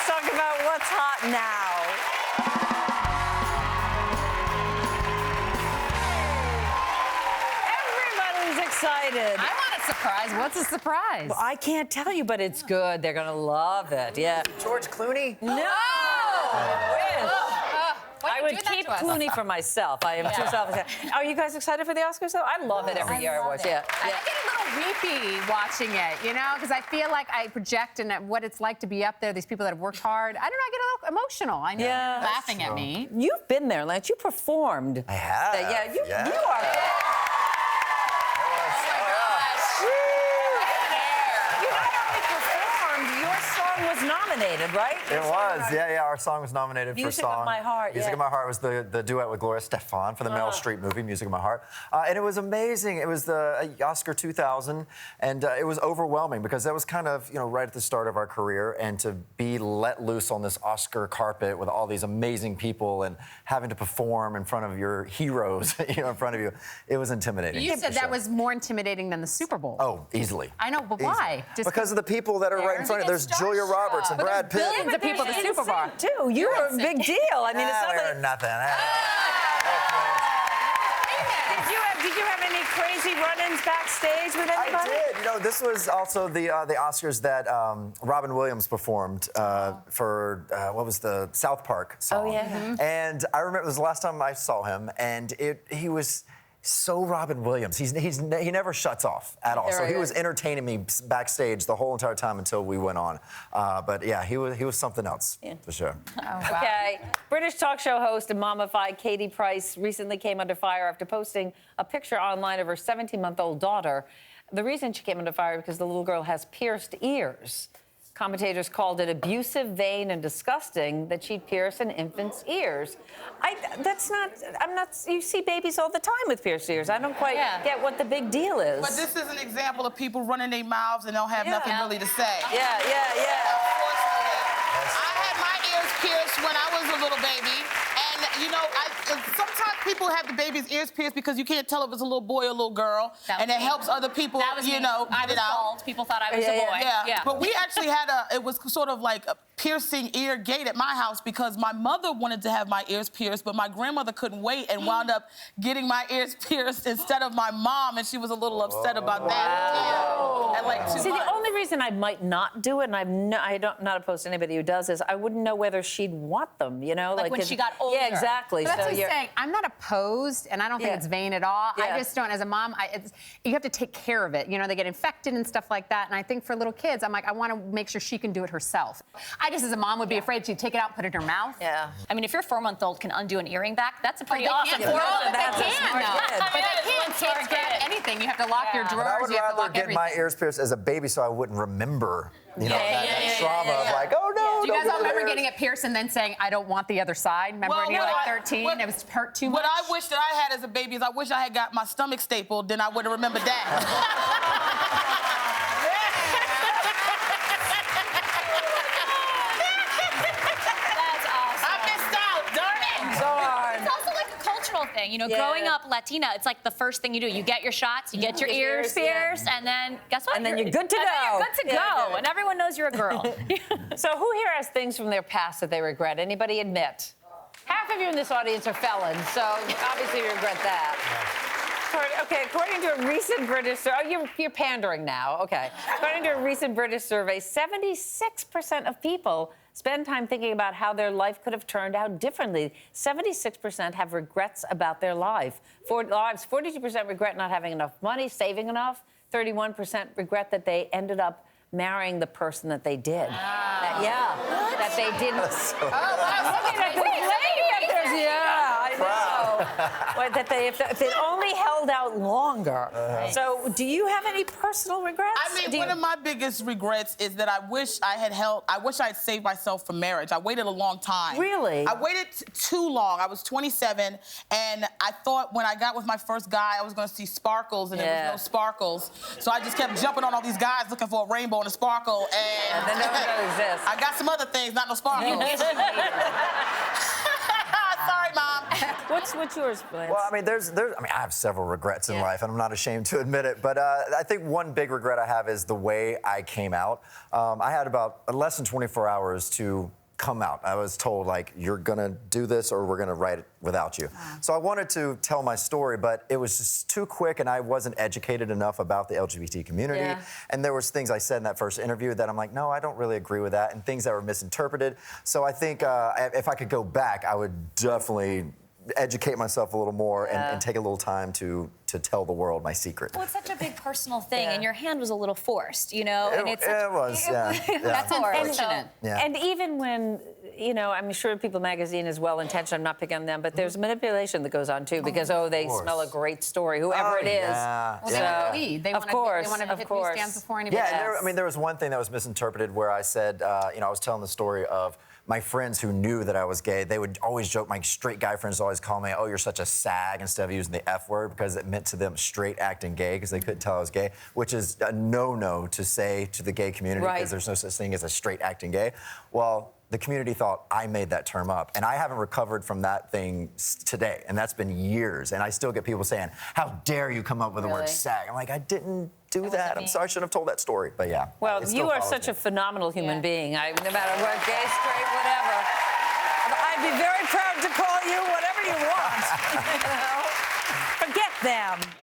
Let's talk about what's hot now. Everybody's excited. I want a surprise. What's a surprise? Well, I can't tell you, but it's good. They're gonna love it. Yeah. George Clooney? No. I would keep Clooney for myself. I am too selfish. Are you guys excited for the Oscars, though? I love it every year. I watch. Yeah. I get a little weepy watching it, you know, because I feel like I project and what it's like to be up there. These people that have worked hard. I don't know. I get a little emotional. I know. Yeah. Laughing at me. You've been there, Lance. You performed. I have. Yeah. You are. Was nominated, right? It was, yeah. Our song was nominated Music for song. of My Heart. Music of My Heart was the duet with Gloria Stefan for the Meryl Streep movie, Music of My Heart. And it was amazing. It was the Oscar 2000, and it was overwhelming because that was kind of, right at the start of our career, and to be let loose on this Oscar carpet with all these amazing people and having to perform in front of your heroes, in front of you, it was intimidating. You said that was more intimidating than the Super Bowl. Oh, easily. I know, but Easily. why? Just because of the people that are right in front of you. There's Julia Roberts and Brad Pitt. Billions of people at the Super Bowl. Too. You were a big deal. I mean, it's not we're nothing. Did you have any crazy run-ins backstage with anybody? I did. This was also the Oscars that Robin Williams performed for what was the South Park song. Oh yeah. And I remember it was the last time I saw him, and he was so Robin Williams. He never shuts off at all. So he was entertaining me backstage the whole entire time until we went on. But yeah, he was something else for sure. Oh, wow. Okay. British talk show host and mommified Katie Price recently came under fire after posting a picture online of her 17-month-old daughter. The reason she came under fire is because the little girl has pierced ears. Commentators called it abusive, vain, and disgusting that she'd pierce an infant's ears. You see babies all the time with pierced ears. I don't quite get what the big deal is. But this is an example of people running their mouths and don't have nothing really to say. Yeah. I had my ears pierced when I was a little baby. And, sometimes people have the baby's ears pierced because you can't tell if it's a little boy or a little girl. And it helps other people, I was bald. People thought I was a boy. Yeah. But we actually had it was sort of like a piercing ear gate at my house because my mother wanted to have my ears pierced, but my grandmother couldn't wait and wound up getting my ears pierced instead of my mom, and she was a little upset about that. At like 2 See, months. the only reason I might not do it, and I'm not opposed to anybody who does, is I wouldn't know whether she'd want them, Like when she got older. Yeah, exactly. But that's what I'm saying. I'm not opposed, and I don't think it's vain at all. Yeah. I just don't, as a mom, you have to take care of it. They get infected and stuff like that. And I think for little kids, I'm like, I want to make sure she can do it herself. I just, as a mom, would be afraid she'd take it out and put it in her mouth. Yeah. I mean, if your 4-month-old can undo an earring back, that's a pretty awesome. They can't Kids grab anything. You have to lock your drawers. But I would you have to rather lock get everything. my ears pierced as a baby so I wouldn't remember, that trauma of like, oh no. Do you guys all remember getting it pierced and then saying, I don't want the other side? Remember when you were like 13 and it was hurt too much? What I wish that I had as a baby is I wish I had got my stomach stapled, then I would have remembered that. Thing. Growing up Latina, it's like the first thing you do. You get your shots, you get your ears pierced, and then guess what? And then you're good to go. You're good to go, and everyone knows you're a girl. So who here has things from their past that they regret? Anybody admit? Half of you in this audience are felons, so obviously you regret that. Okay, according to a recent British survey, you're pandering now. Okay. According to a recent British survey, 76% of people spend time thinking about how their life could have turned out differently. 76% have regrets about their life. 42% regret not having enough money, saving enough. 31% regret that they ended up marrying the person that they did. That they didn't. That if they'd only held out longer. So, do you have any personal regrets? I mean, one of my biggest regrets is that I wish I had saved myself for marriage. I waited a long time. Really? I waited too long. I was 27, and I thought when I got with my first guy, I was going to see sparkles, and there was no sparkles. So I just kept jumping on all these guys looking for a rainbow and a sparkle, and then none of that exists. I got some other things, not no sparkles. Sorry, Mom. What's yours, Lance? Well, I mean, I have several regrets in life, and I'm not ashamed to admit it. But I think one big regret I have is the way I came out. I had about less than 24 hours to come out. I was told, like, you're gonna do this or we're gonna write it without you. So I wanted to tell my story, but it was just too quick and I wasn't educated enough about the LGBT community. Yeah. And there was things I said in that first interview that I'm like, no, I don't really agree with that, and things that were misinterpreted. So I think if I could go back, I would definitely educate myself a little more and take a little time to tell the world my secret. Well, it's such a big personal thing, Yeah. and your hand was a little forced, you know? And It was, yeah. That's unfortunate. Yeah. And even when, I'm sure People Magazine is well-intentioned, I'm not picking on them, but there's manipulation that goes on too because, they smell a great story, whoever it is. Yeah. Well, they want to lead. They Of course, They want to of hit course. these stands before anybody Yeah, else. and there was one thing that was misinterpreted where I said, I was telling the story of my friends who knew that I was gay. They would always joke, my straight guy friends always call me, oh, you're such a sag, instead of using the F word because it meant to them straight acting gay because they couldn't tell I was gay, which is a no-no to say to the gay community because there's no such thing as a straight acting gay. Well, the community thought I made that term up, and I haven't recovered from that thing today, and that's been years, and I still get people saying, how dare you come up with the word sag? I'm like, I didn't do that. I'm sorry, I shouldn't have told that story, but yeah. Well, it still you are follows such me. a phenomenal human being. No matter what, gay, straight, whatever. I'd be very proud to call you whatever you want. Forget them.